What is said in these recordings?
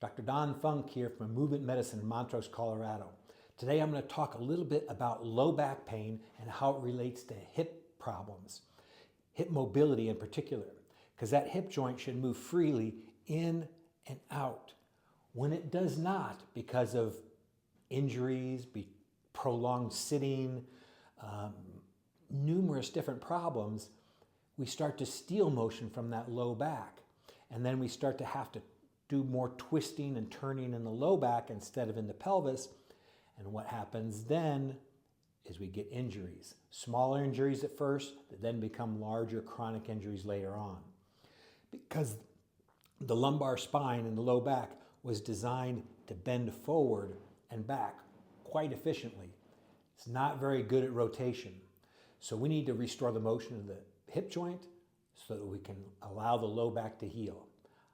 Dr. Don Funk here from Movement Medicine in Montrose, Colorado. Today I'm going to talk a little bit about low back pain and how it relates to hip problems, hip mobility in particular, because that hip joint should move freely in and out. When it does not, because of injuries, prolonged sitting, numerous different problems, we start to steal motion from that low back. And then we start to have to do more twisting and turning in the low back instead of in the pelvis. And what happens then is we get injuries. Smaller injuries at first, that then become larger chronic injuries later on. Because the lumbar spine and the low back was designed to bend forward and back quite efficiently. It's not very good at rotation. So we need to restore the motion of the hip joint so that we can allow the low back to heal.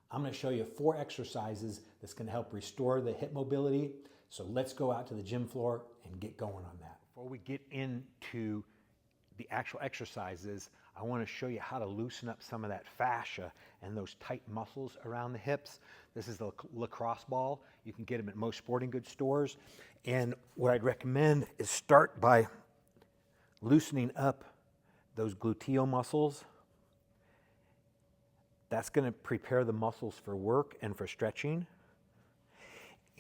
I'm going to show you 4 exercises that's going to help restore the hip mobility. So let's go out to the gym floor and get going on that. Before we get into the actual exercises, I want to show you how to loosen up some of that fascia and those tight muscles around the hips. This is the lacrosse ball. You can get them at most sporting goods stores. And what I'd recommend is start by loosening up those gluteal muscles. That's going to prepare the muscles for work and for stretching.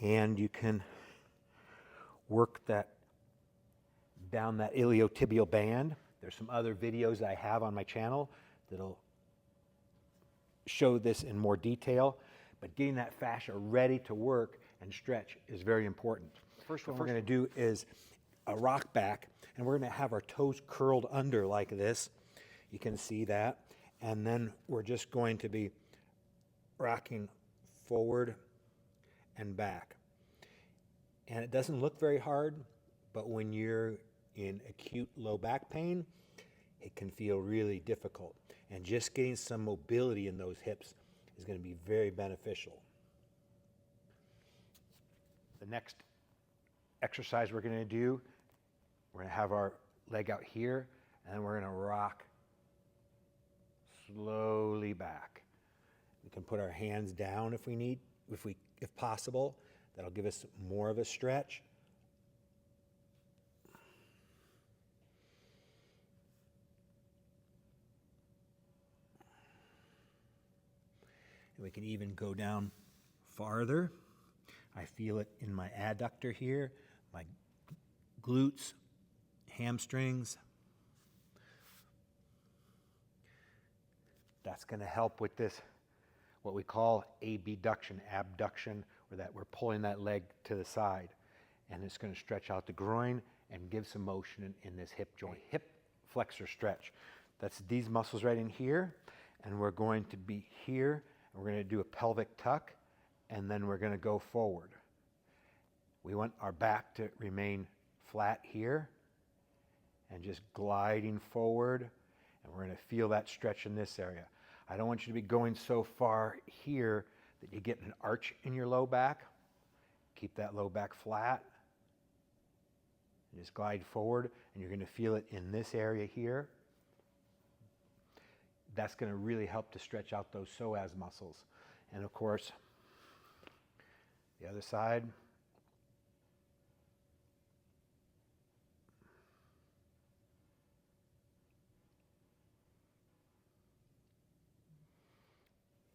And you can work that down that iliotibial band. There's some other videos I have on my channel that'll show this in more detail. But getting that fascia ready to work and stretch is very important. First one we're going to do is a rock back, and we're going to have our toes curled under like this. You can see that. And then we're just going to be rocking forward and back. And it doesn't look very hard, but when you're in acute low back pain, it can feel really difficult. And just getting some mobility in those hips is going to be very beneficial. The next exercise we're going to do, we're going to have our leg out here, and then we're going to rock slowly back. We can put our hands down if we need, if possible. That'll give us more of a stretch. And we can even go down farther. I feel it in my adductor here, my glutes, hamstrings. That's going to help with this, what we call abduction, where that we're pulling that leg to the side. And it's going to stretch out the groin and give some motion in this hip joint. Hip flexor stretch. That's these muscles right in here. And we're going to be here. And we're going to do a pelvic tuck. And then we're going to go forward. We want our back to remain flat here. And just gliding forward. And we're going to feel that stretch in this area. I don't want you to be going so far here that you get an arch in your low back. Keep that low back flat. And just glide forward, and you're going to feel it in this area here. That's going to really help to stretch out those psoas muscles. And of course, the other side.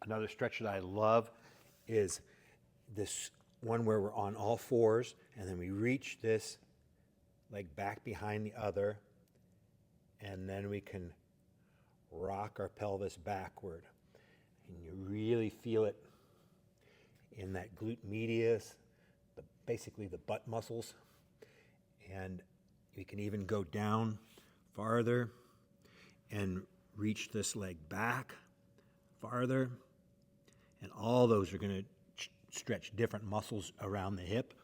Another stretch that I love is this one where we're on all fours, and then we reach this leg back behind the other, and then we can rock our pelvis backward. And you really feel it in that glute medius, basically the butt muscles. And you can even go down farther and reach this leg back farther. And all those are going to stretch different muscles around the hip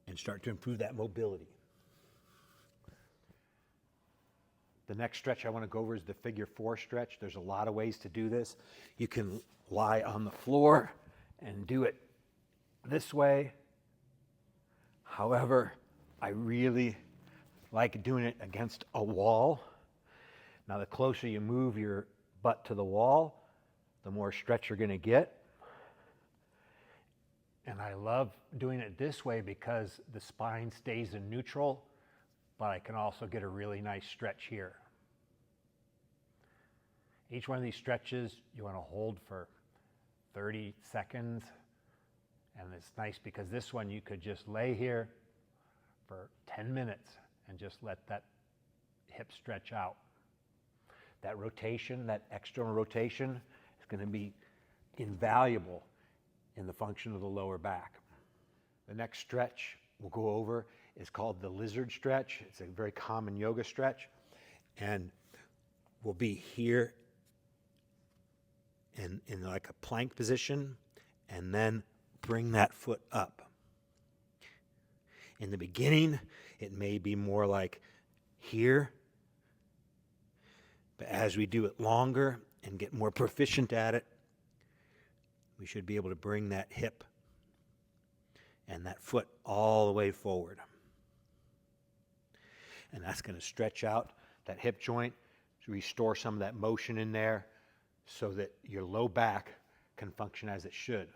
and start to improve that mobility. The next stretch I want to go over is the figure 4 stretch. There's a lot of ways to do this. You can lie on the floor and do it this way. However, I really like doing it against a wall. Now, the closer you move your butt to the wall, the more stretch you're going to get. And I love doing it this way because the spine stays in neutral, but I can also get a really nice stretch here. Each one of these stretches you want to hold for 30 seconds. And it's nice because this one you could just lay here for 10 minutes and just let that hip stretch out. That rotation, that external rotation, is going to be invaluable in the function of the lower back. The next stretch we'll go over is called the lizard stretch. It's a very common yoga stretch, and we'll be here in like a plank position, and then bring that foot up. In the beginning, it may be more like here, but as we do it longer and get more proficient at it, we should be able to bring that hip and that foot all the way forward. And that's going to stretch out that hip joint to restore some of that motion in there so that your low back can function as it should.